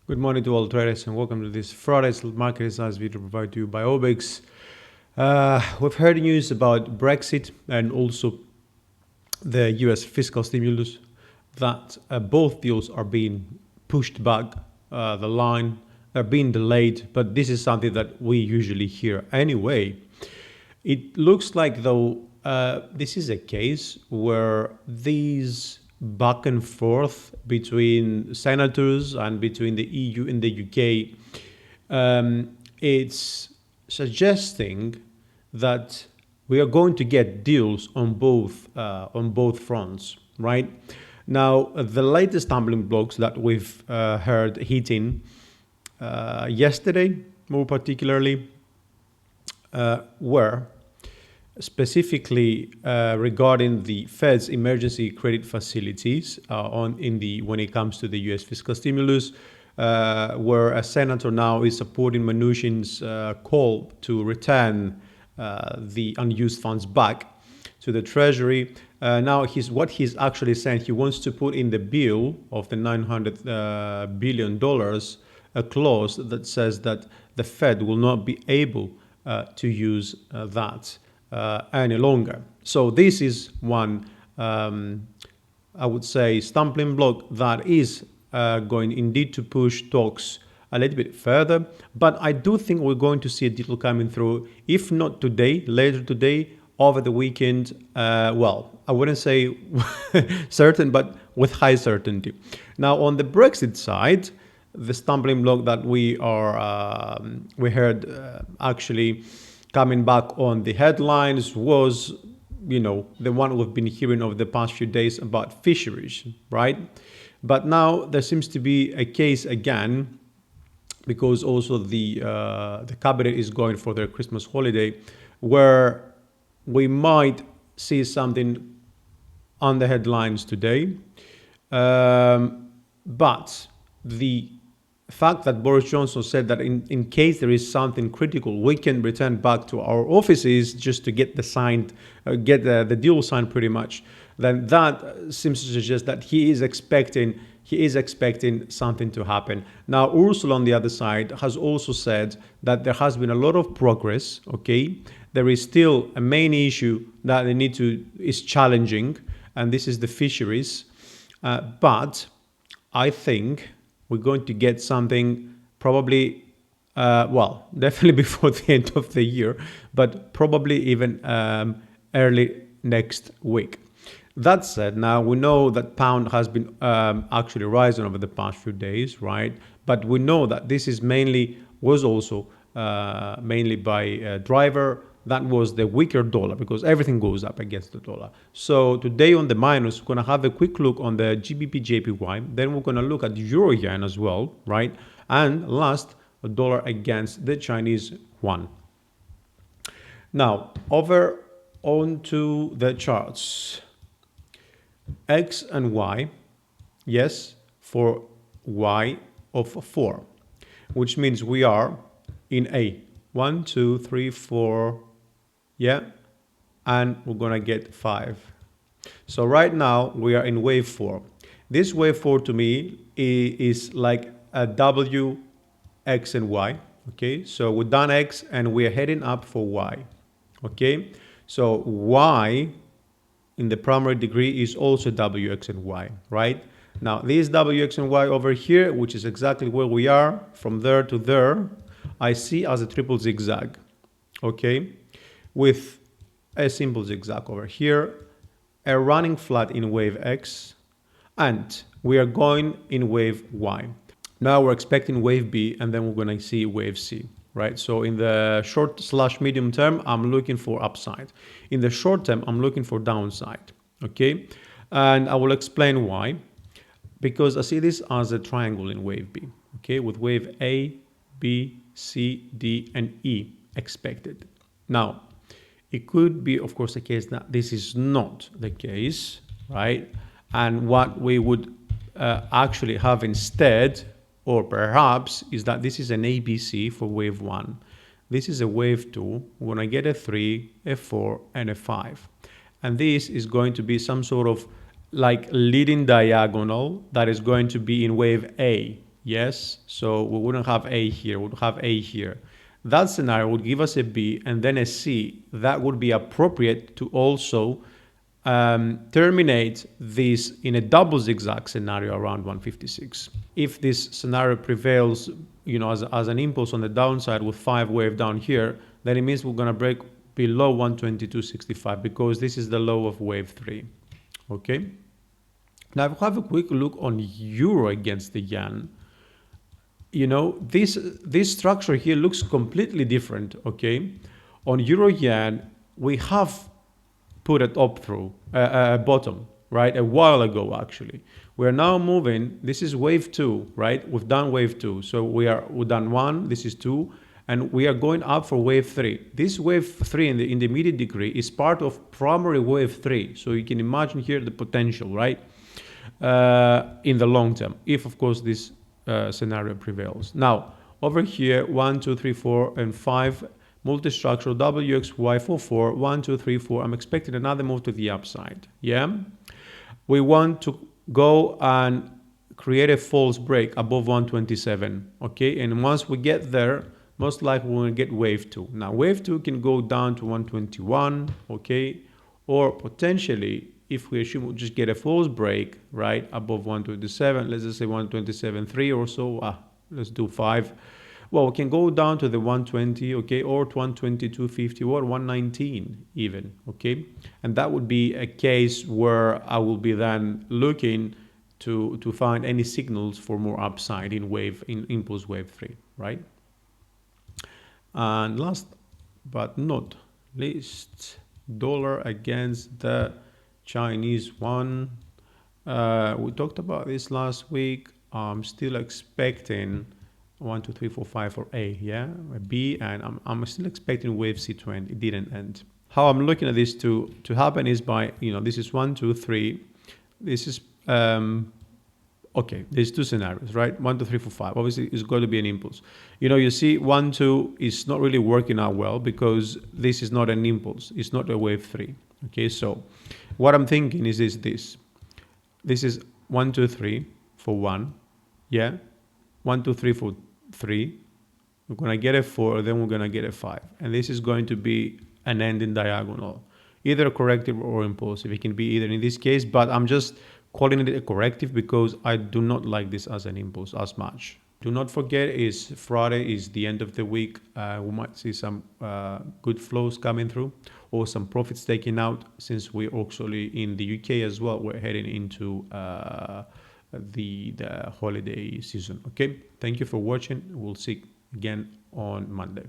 Good morning to all traders and welcome to this Friday's market insights video provided to you by Orbex. We've heard news about Brexit and also the US fiscal stimulus that both deals are being pushed back the line, are being delayed, but this is something that we usually hear anyway. It looks like though this is a case where these back and forth between senators and between the EU and the UK, it's suggesting that we are going to get deals on both fronts, right? Now, the latest stumbling blocks that we've heard hitting yesterday, more particularly, were specifically regarding the Fed's emergency credit facilities when it comes to the U.S. fiscal stimulus, where a senator now is supporting Mnuchin's call to return the unused funds back to the Treasury. Now, what he's actually saying, he wants to put in the bill of the $900 billion a clause that says that the Fed will not be able to use that any longer. So this is one, I would say, stumbling block that is going indeed to push talks a little bit further. But I do think we're going to see a deal coming through, if not today, later today, over the weekend. Well, I wouldn't say certain, but with high certainty. Now, on the Brexit side, the stumbling block that we heard actually coming back on the headlines was, the one we've been hearing over the past few days about fisheries, right? But now there seems to be a case again, because also the cabinet is going for their Christmas holiday, where we might see something on the headlines today. But the fact that Boris Johnson said that in case there is something critical, we can return back to our offices just to get the deal signed pretty much, then that seems to suggest that he is expecting something to happen. Now, Ursula on the other side has also said that there has been a lot of progress, okay? There is still a main issue that is challenging, and this is the fisheries. But I think we're going to get something probably, definitely before the end of the year, but probably even early next week. That said, now we know that pound has been actually rising over the past few days, right? But we know that this is was also mainly by driver. That was the weaker dollar, because everything goes up against the dollar. So today on the minus, we're going to have a quick look on the GBPJPY. Then we're going to look at EURJPY as well, right? And last, a dollar against the Chinese yuan. Now, over onto the charts. X and Y, yes, for Y of 4, which means we are in a 1, 2, 3, 4, yeah, and we're gonna get 5. So right now we are in wave 4. This wave 4 to me is like a W, X and Y, okay? So we've done X and we are heading up for Y, okay? So Y in the primary degree is also W, X and Y, right? Now this W, X and Y over here, which is exactly where we are, from there to there, I see as a triple zigzag, okay? With a simple zigzag over here, a running flat in wave X, and we are going in wave Y. Now we're expecting wave B, and then we're going to see wave C, right? So in the short/medium term, I'm looking for upside. In the short term, I'm looking for downside, okay? And I will explain why. Because I see this as a triangle in wave B, okay? With wave A, B, C, D, and E expected. Now, it could be, of course, the case that this is not the case, right? And what we would actually have instead, or perhaps, is that this is an ABC for wave 1. This is a wave 2. We're going to get a 3, a 4, and a 5. And this is going to be some sort of like leading diagonal that is going to be in wave A. Yes, so we wouldn't have A here, we would have A here. That scenario would give us a B and then a C. That would be appropriate to also terminate this in a double zigzag scenario around 156. If this scenario prevails, as an impulse on the downside with 5 wave down here, then it means we're going to break below 122.65 because this is the low of wave 3. Okay. Now, if we have a quick look on euro against the yen, this structure here looks completely different. Okay, on euro yen we have put a top through a bottom, right, a while ago. Actually, we're now moving. This is wave 2, right? We've done wave 2, so we've done 1, this is 2, and we are going up for wave 3. This wave 3 in the immediate degree is part of primary wave 3, so you can imagine here the potential, right, in the long term, if of course this scenario prevails. Now over here, 1, 2, 3, 4 and 5 multi-structural WXY 44, 1, 2, 3, 4. I'm expecting another move to the upside. Yeah, we want to go and create a false break above 127. Okay, and once we get there, most likely we'll get wave 2. Now wave 2 can go down to 121. Okay, or potentially, if we assume we'll just get a false break, right, above 127, let's just say 127.3 or so, let's do 5. Well, we can go down to the 120, okay, or to 122.50 or 119 even, okay? And that would be a case where I will be then looking to find any signals for more upside in impulse wave 3, right? And last but not least, dollar against the Chinese yuan. We talked about this last week. I'm still expecting 1, 2, 3, 4, 5 for A, yeah, a B, and I'm still expecting wave C to end. It didn't end. How I'm looking at this to happen is by, this is 1, 2, 3. This is okay. There's 2 scenarios, right? 1, 2, 3, 4, 5. Obviously, it's going to be an impulse. You see 1, 2 is not really working out well because this is not an impulse. It's not a wave 3. Okay, so what I'm thinking is this. This is 1, 2, 3 for 1. Yeah, 1, 2, 3 for 3. We're going to get a 4, then we're going to get a 5. And this is going to be an ending diagonal, either corrective or impulsive. It can be either in this case, but I'm just calling it a corrective because I do not like this as an impulse as much. Do not forget, is Friday is the end of the week. We might see some good flows coming through or some profits taken out since we're actually in the UK as well. We're heading into the holiday season. Okay, thank you for watching. We'll see again on Monday.